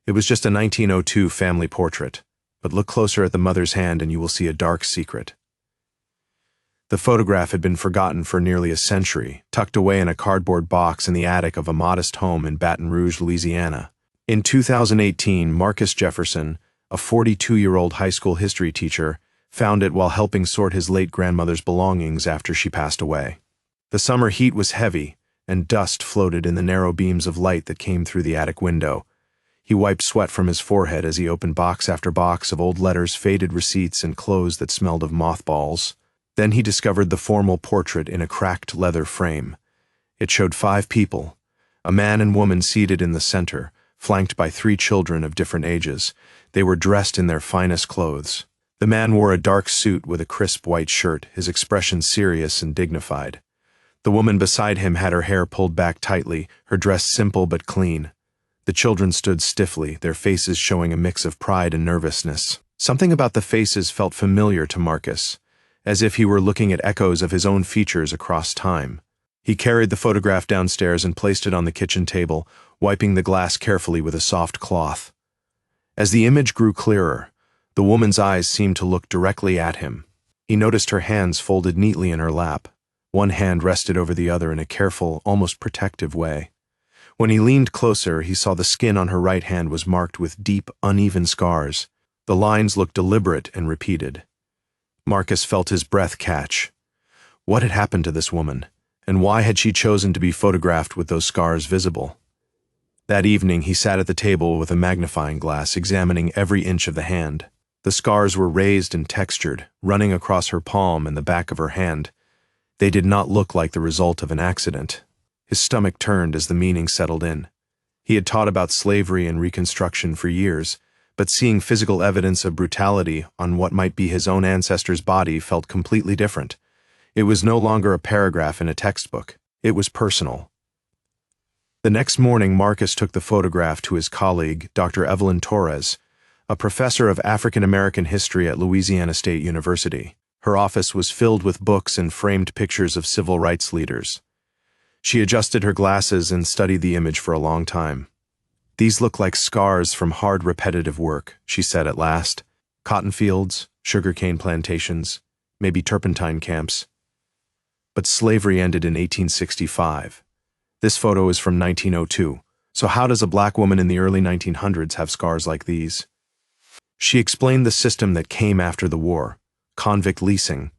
It was just a 1902 family portrait, but look closer at the mother's hand and you will see a dark secret. The photograph had been forgotten for nearly a century, tucked away in a cardboard box in the attic of a modest home in Baton Rouge, Louisiana. In 2018, Marcus Jefferson, a 42-year-old high school history teacher, found it while helping sort his late grandmother's belongings after she passed away. The summer heat was heavy, and dust floated in the narrow beams of light that came through the attic window. He wiped sweat from his forehead as he opened box after box of old letters, faded receipts, and clothes that smelled of mothballs. Then he discovered the formal portrait in a cracked leather frame. It showed 5 people, a man and woman seated in the center, flanked by 3 children of different ages. They were dressed in their finest clothes. The man wore a dark suit with a crisp white shirt, his expression serious and dignified. The woman beside him had her hair pulled back tightly, her dress simple but clean. The children stood stiffly, their faces showing a mix of pride and nervousness. Something about the faces felt familiar to Marcus, as if he were looking at echoes of his own features across time. He carried the photograph downstairs and placed it on the kitchen table, wiping the glass carefully with a soft cloth. As the image grew clearer, the woman's eyes seemed to look directly at him. He noticed her hands folded neatly in her lap. One hand rested over the other in a careful, almost protective way. When he leaned closer, he saw the skin on her right hand was marked with deep, uneven scars. The lines looked deliberate and repeated. Marcus felt his breath catch. What had happened to this woman, and why had she chosen to be photographed with those scars visible? That evening, he sat at the table with a magnifying glass, examining every inch of the hand. The scars were raised and textured, running across her palm and the back of her hand. They did not look like the result of an accident. His stomach turned as the meaning settled in. He had taught about slavery and Reconstruction for years, but seeing physical evidence of brutality on what might be his own ancestor's body felt completely different. It was no longer a paragraph in a textbook. It was personal. The next morning, Marcus took the photograph to his colleague, Dr. Evelyn Torres, a professor of African American history at Louisiana State University. Her office was filled with books and framed pictures of civil rights leaders. She adjusted her glasses and studied the image for a long time. "These look like scars from hard, repetitive work," she said at last. "Cotton fields, sugarcane plantations, maybe turpentine camps." But slavery ended in 1865. This photo is from 1902. So how does a black woman in the early 1900s have scars like these? She explained the system that came after the war: convict leasing.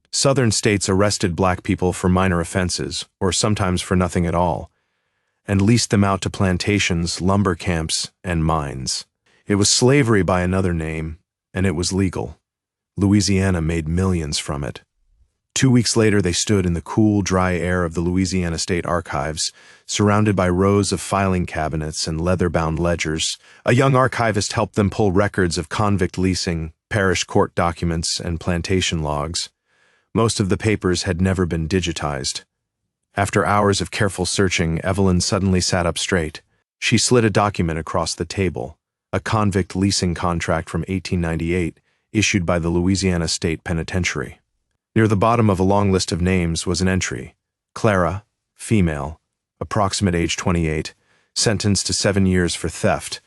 Southern states arrested black people for minor offenses, or sometimes for nothing at all, and leased them out to plantations, lumber camps, and mines. It was slavery by another name, and it was legal. Louisiana made millions from it. 2 weeks later, they stood in the cool, dry air of the Louisiana State Archives, surrounded by rows of filing cabinets and leather-bound ledgers. A young archivist helped them pull records of convict leasing, parish court documents, and plantation logs. Most of the papers had never been digitized. After hours of careful searching, Evelyn suddenly sat up straight. She slid a document across the table, a convict leasing contract from 1898, issued by the Louisiana State Penitentiary. Near the bottom of a long list of names was an entry: Clara, female, approximate age 28, sentenced to 7 years for theft,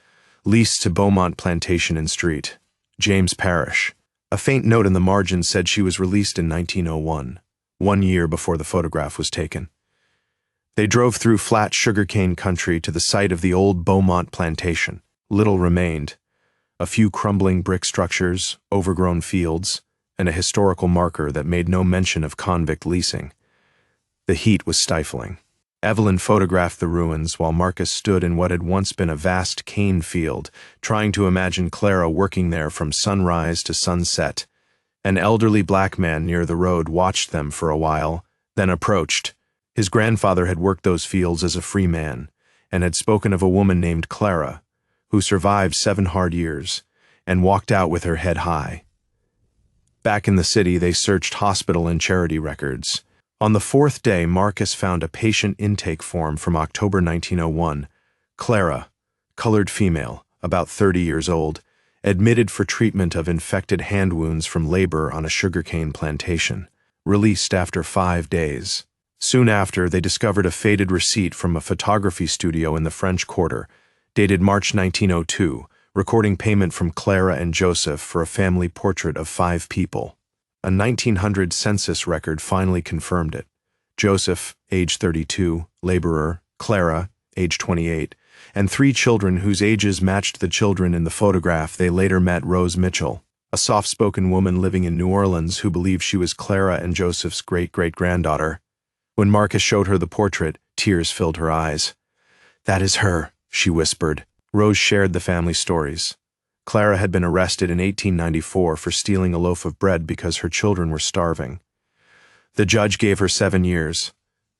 leased to Beaumont Plantation and Street, James Parish. A faint note in the margin said she was released in 1901, 1 year before the photograph was taken. They drove through flat sugarcane country to the site of the old Beaumont Plantation. Little remained: a few crumbling brick structures, overgrown fields, and a historical marker that made no mention of convict leasing. The heat was stifling. Evelyn photographed the ruins while Marcus stood in what had once been a vast cane field, trying to imagine Clara working there from sunrise to sunset. An elderly black man near the road watched them for a while, then approached. His grandfather had worked those fields as a free man, and had spoken of a woman named Clara, who survived 7 hard years, and walked out with her head high. Back in the city, they searched hospital and charity records. On the 4th day, Marcus found a patient intake form from October 1901. Clara, colored female, about 30 years old, admitted for treatment of infected hand wounds from labor on a sugarcane plantation, released after 5 days. Soon after, they discovered a faded receipt from a photography studio in the French Quarter, dated March 1902, recording payment from Clara and Joseph for a family portrait of 5 people. A 1900 census record finally confirmed it. Joseph, age 32, laborer; Clara, age 28, and 3 children whose ages matched the children in the photograph. They later met Rose Mitchell, a soft-spoken woman living in New Orleans who believed she was Clara and Joseph's great-great-granddaughter. When Marcus showed her the portrait, tears filled her eyes. "That is her," she whispered. Rose shared the family stories. Clara had been arrested in 1894 for stealing a loaf of bread because her children were starving. The judge gave her 7 years.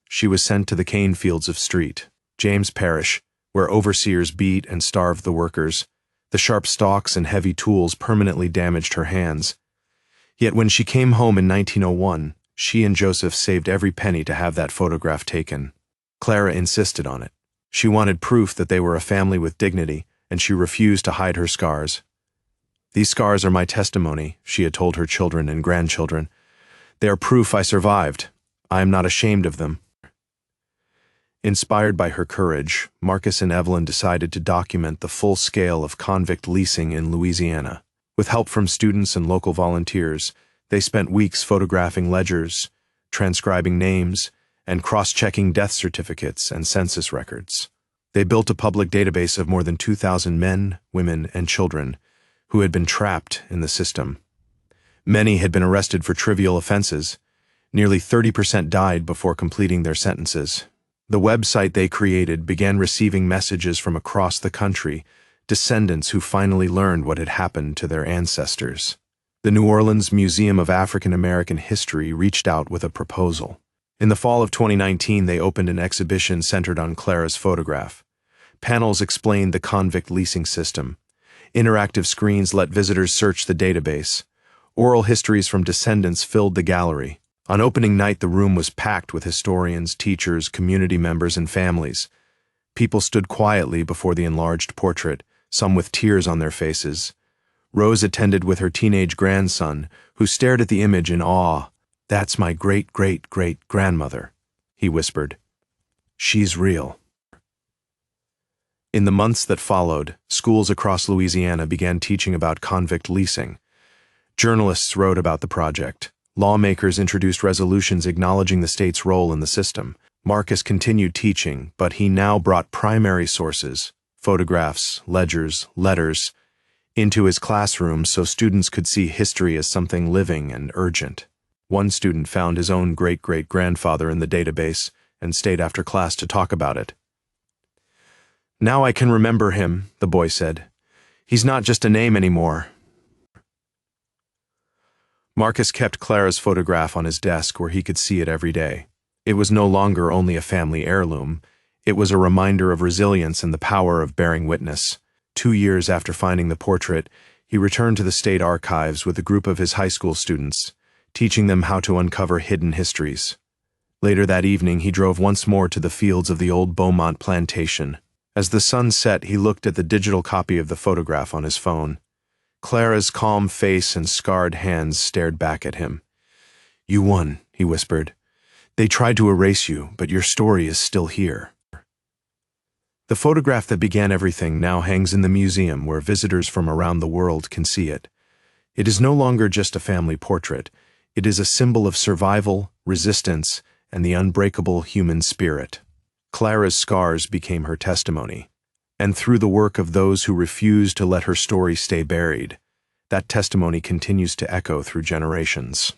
She was sent to the cane fields of Street, James Parish, where overseers beat and starved the workers. The sharp stalks and heavy tools permanently damaged her hands. Yet when she came home in 1901, she and Joseph saved every penny to have that photograph taken. Clara insisted on it. She wanted proof that they were a family with dignity, and she refused to hide her scars. "These scars are my testimony," she had told her children and grandchildren. "They are proof I survived. I am not ashamed of them." Inspired by her courage, Marcus and Evelyn decided to document the full scale of convict leasing in Louisiana. With help from students and local volunteers, they spent weeks photographing ledgers, transcribing names, and cross-checking death certificates and census records. They built a public database of more than 2,000 men, women, and children who had been trapped in the system. Many had been arrested for trivial offenses. Nearly 30% died before completing their sentences. The website they created began receiving messages from across the country, descendants who finally learned what had happened to their ancestors. The New Orleans Museum of African American History reached out with a proposal. In the fall of 2019, they opened an exhibition centered on Clara's photograph. Panels explained the convict leasing system. Interactive screens let visitors search the database. Oral histories from descendants filled the gallery. On opening night, the room was packed with historians, teachers, community members, and families. People stood quietly before the enlarged portrait, some with tears on their faces. Rose attended with her teenage grandson, who stared at the image in awe. "That's my great-great-great-grandmother," he whispered. "She's real." In the months that followed, schools across Louisiana began teaching about convict leasing. Journalists wrote about the project. Lawmakers introduced resolutions acknowledging the state's role in the system. Marcus continued teaching, but he now brought primary sources, photographs, ledgers, letters, into his classroom so students could see history as something living and urgent. One student found his own great-great-grandfather in the database and stayed after class to talk about it. "Now I can remember him," the boy said. "He's not just a name anymore." Marcus kept Clara's photograph on his desk where he could see it every day. It was no longer only a family heirloom. It was a reminder of resilience and the power of bearing witness. 2 years after finding the portrait, he returned to the state archives with a group of his high school students, teaching them how to uncover hidden histories. Later that evening, he drove once more to the fields of the old Beaumont plantation. As the sun set, he looked at the digital copy of the photograph on his phone. Clara's calm face and scarred hands stared back at him. "You won," he whispered. "They tried to erase you, but your story is still here." The photograph that began everything now hangs in the museum where visitors from around the world can see it. It is no longer just a family portrait. It is a symbol of survival, resistance, and the unbreakable human spirit. Clara's scars became her testimony, and through the work of those who refused to let her story stay buried, that testimony continues to echo through generations.